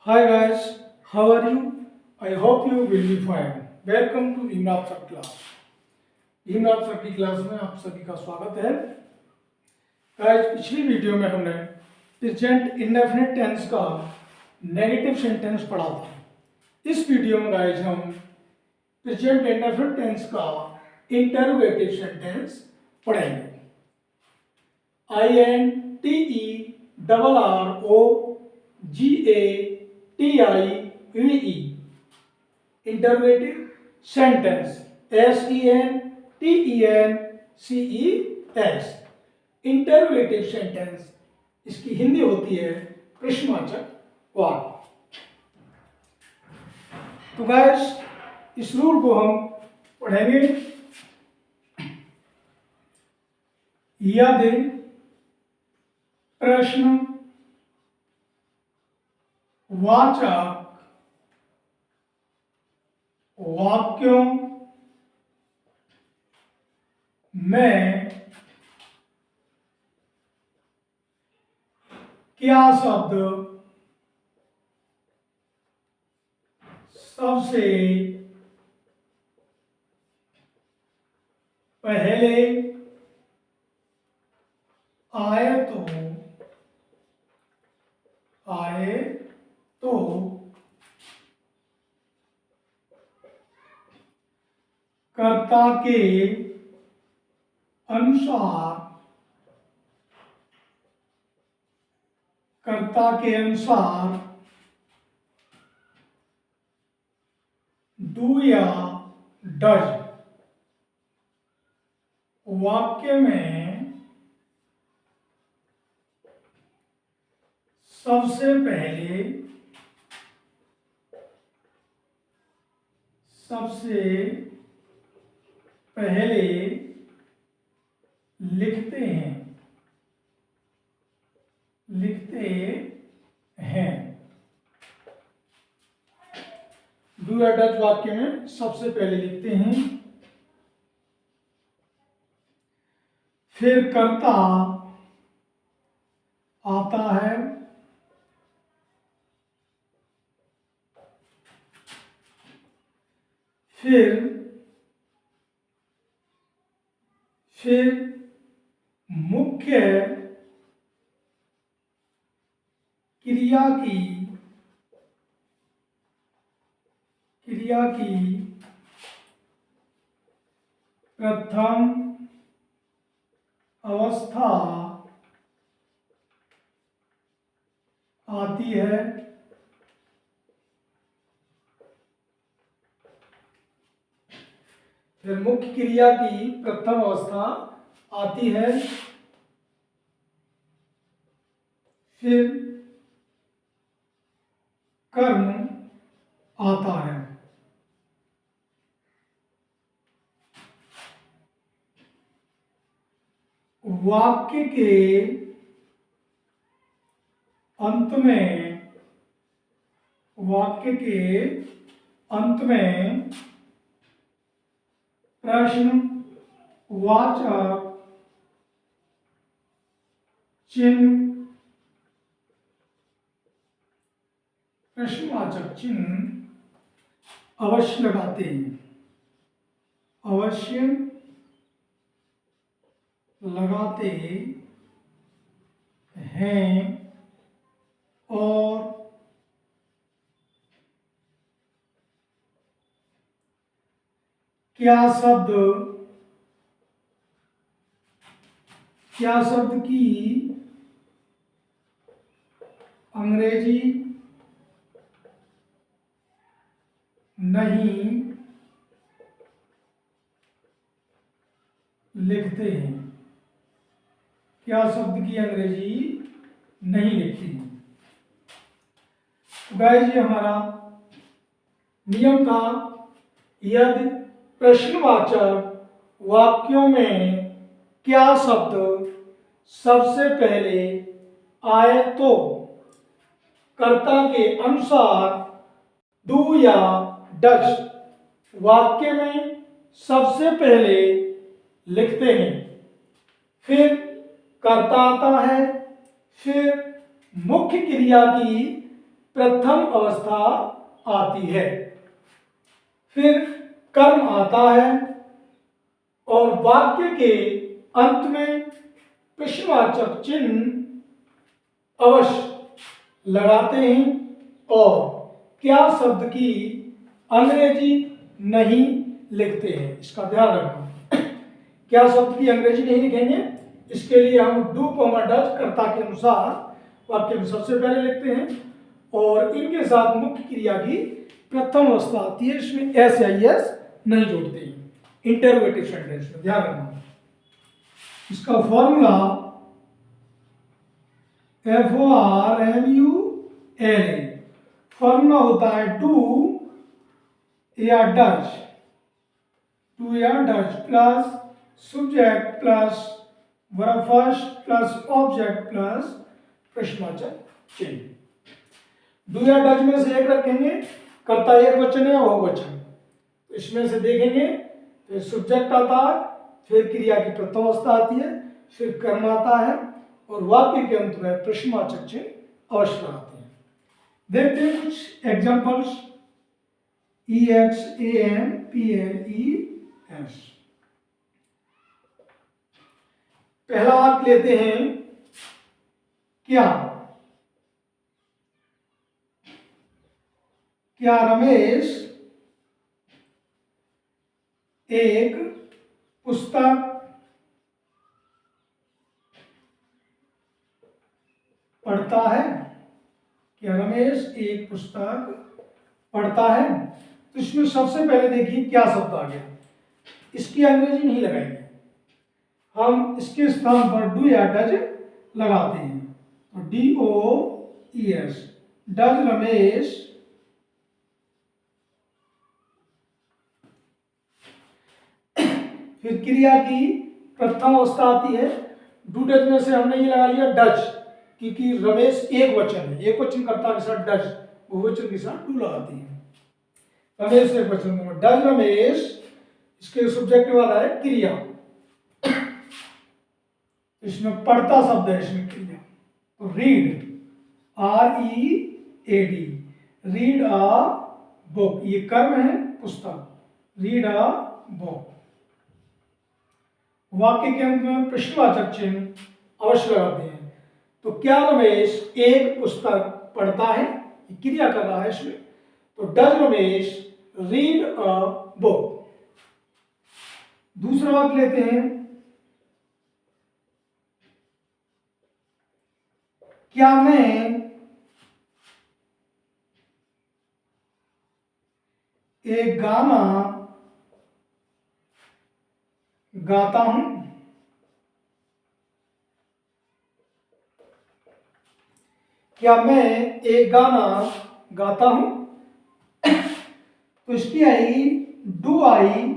Hi guys, how are you? I hope you will be fine. Welcome to Imran sir class. Imran sir की class में आप सभी का स्वागत है। गाइस, पिछली वीडियो में हमने प्रेजेंट इंडेफिनिट टेंस का नेगेटिव सेंटेंस पढ़ा था। इस वीडियो में गाइस हम प्रेजेंट इंडेफिनिट टेंस का इंटरोगेटिव सेंटेंस पढ़ेंगे। INTERROGATIVE interrogative sentence SENTENCES interrogative sentence इसकी हिंदी होती है प्रश्नवाचक वाक्य। तो गाइस, इस रूल को हम पढ़ेंगे। यदि प्रश्न वाचक वाक्यों में क्या शब्द सबसे पहले आए तो कर्ता के अनुसार डू या डज वाक्य में सबसे पहले लिखते हैं। डू या डज वाक्य में सबसे पहले लिखते हैं। फिर कर्ता आता है। फिर मुख्य क्रिया की प्रथम अवस्था आती है। फिर मुख्य क्रिया की प्रथम अवस्था आती है। फिर कर्म आता है। वाक्य के अंत में प्रश्नवाचक चिन्ह अवश्य लगाते हैं और क्या शब्द की अंग्रेजी नहीं लिखते हैं। क्या शब्द की अंग्रेजी नहीं लिखती हैं। तो गाइस, ये हमारा नियम था। यदि प्रश्नवाचक वाक्यों में क्या शब्द सबसे पहले आए तो कर्ता के अनुसार डू या डज वाक्य में सबसे पहले लिखते हैं। फिर कर्ता आता है। फिर मुख्य क्रिया की प्रथम अवस्था आती है। फिर कर्म आता है और वाक्य के अंत में प्रश्नवाचक चिन्ह अवश्य लगाते हैं और क्या शब्द की अंग्रेजी नहीं लिखते हैं, इसका ध्यान रखना। क्या शब्द की अंग्रेजी नहीं लिखेंगे, इसके लिए हम डू डज कर्ता के अनुसार वाक्य में सबसे पहले लिखते हैं और इनके साथ मुख्य क्रिया की प्रथम अवस्था आती है, इसमें एस या एस नहीं जोड़ते हैं इंटरोगेटिव सेंटेंस में, ध्यान रखना। इसका फॉर्मूला FORMULA फॉर्मूला होता है डू या does plus subject plus verb first plus object plus प्रश्नवाचक चिन्ह। डू या डज में से एक रखेंगे, कर्ता एक वचन है बहुवचन, तो इसमें से देखेंगे फिर सब्जेक्ट आता है, फिर क्रिया की प्रथम अवस्था आती है, फिर कर्म आता है और वाक्य के अंत में प्रश्नवाचक चिन्ह अवश्य लगाते हैं। देखते हैं कुछ एग्जांपल्स। EXAMPLES, पहला वाक्य लेते हैं, क्या रमेश एक पुस्तक पढ़ता है? क्या रमेश एक पुस्तक पढ़ता है? तो इसमें सबसे पहले देखिए क्या शब्द आ गया, इसकी अंग्रेजी नहीं लगाएंगे, हम इसके स्थान पर डू या डज लगाते हैं। तो DOES, डज रमेश फिर क्रिया की प्रथम अवस्था आती है, डू डज में से हमने ये लगा लिया डज, क्योंकि रमेश एक वचन है, एक वचन कर्ता के साथ डज, बहुवचन के साथ डू लगाती है। रमेश एक वचन में डज रमेश, इसके सब्जेक्ट वाला है क्रिया, इसमें पढ़ता शब्द है, इसमें क्रिया, तो read READ, read a book, ये कर्म है पुस्तक, रीड अ बुक। वाक्य के अंत में प्रश्नवाचक चिन्ह अवश्य लगाते हैं। तो क्या रमेश एक पुस्तक पढ़ता है, क्रिया कर रहा है इसमें, तो does Ramesh read a book. दूसरा वाक्य लेते हैं, क्या मैं एक गाना गाता हूं? क्या मैं एक गाना गाता हूं? तो इसकी आएगी डू आई,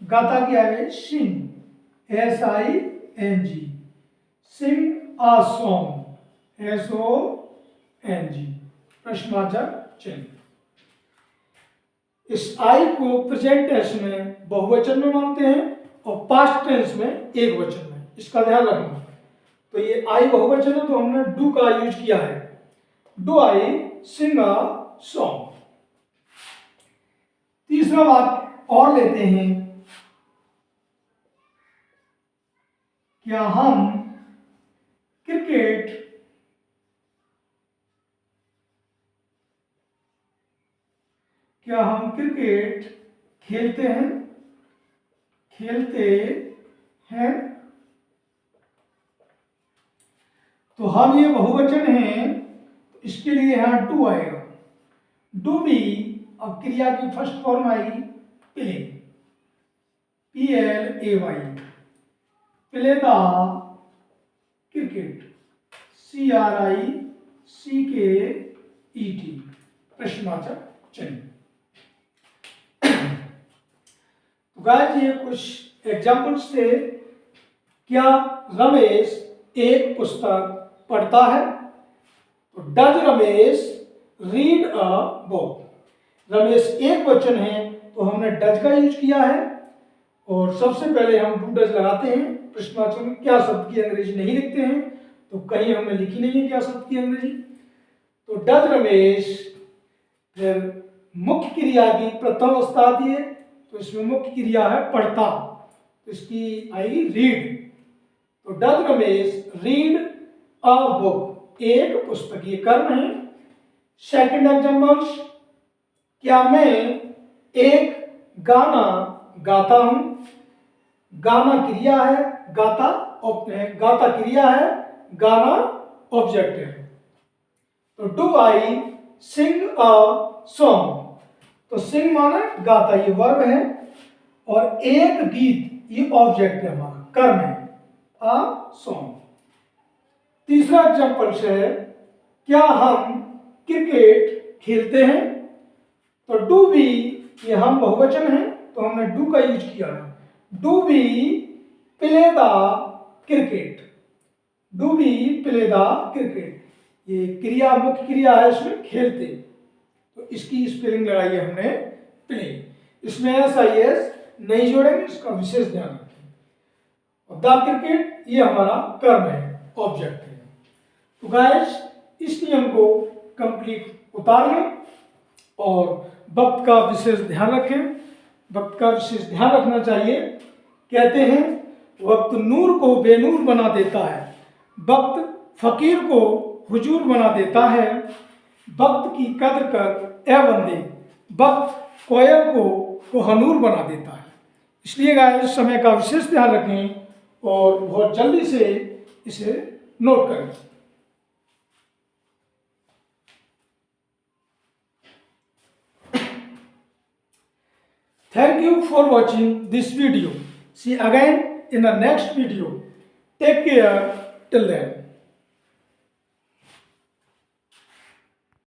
गाता क्या है? Sing, SING, sing a song, SONG, प्रश्नवाचक चिन्ह। इस आई को प्रेजेंट टेंस में बहुवचन में मानते हैं और पास्ट टेंस में एक वचन में, इसका ध्यान रखना। तो ये आई बहुवचन है तो हमने डू का यूज किया है, do I Singh a song. तीसरा वाक्य और लेते हैं, क्या हम क्रिकेट खेलते हैं? तो हम ये बहुवचन हैं, इसके लिए यहां टू आएगा, डू बी, अब क्रिया की फर्स्ट फॉर्म आएगी play, PLAY, play the cricket, CRICKET, प्रश्नवाचक चिन्ह। तो गाइस ये कुछ एग्जांपल्स थे। क्या रमेश एक पुस्तक पढ़ता है? तो does Ramesh read a book, Ramesh एक वचन है तो हमने डज का यूज किया है और सबसे पहले हम डू डज लगाते हैं प्रश्नवाचक में। क्या शब्द की अंग्रेजी नहीं लिखते हैं, तो कहीं हमने लिखी नहीं है क्या शब्द की अंग्रेजी। तो डज रमेश, फिर मुख्य क्रिया की प्रथम अवस्था आती है, तो इसमें मुख्य क्रिया है पढ़ता, तो इसकी आएगी रीड। तो does Ramesh read a book, एक पुस्तक, ये कर्म है। सेकंड एग्जाम्पल्स, क्या मैं एक गाना गाता हूं। गाना क्रिया है, गाता क्रिया है, गाना ऑब्जेक्ट है। तो do I Singh a song, तो सिंग माना गाता, ये वर्ब है, और एक गीत ये ऑब्जेक्ट है, हमारा कर्म है, अ सॉन्ग। तीसरा एग्जाम्पल है, क्या हम क्रिकेट खेलते हैं। तो डू वी, ये हम बहुवचन है, तो हमने डू का यूज किया है। Do we play the cricket, do we play the cricket, ये क्रिया मुख्य क्रिया है, इसमें खेलते, तो इसकी स्पेलिंग लगाई है हमने प्ले। इसमें एस आई एस नहीं जोड़ेंगे, इसका विशेष ध्यान रखें। और द क्रिकेट ये हमारा कर्म है, ऑब्जेक्ट है। तो गाइस इस नियम को कंप्लीट उतार लें और वक्त का विशेष ध्यान रखें। वक्त का विशेष ध्यान रखना चाहिए। कहते हैं वक्त नूर को बेनूर बना देता है, वक्त फकीर को हुजूर बना देता है, वक्त की कद्र कर ए बंदे, वक्त कोयल को कोहनूर बना देता है। इसलिए गाइस समय का विशेष ध्यान रखें और बहुत जल्दी से इसे नोट करें। Thank you for watching this video. See again in the next video. Take care till then.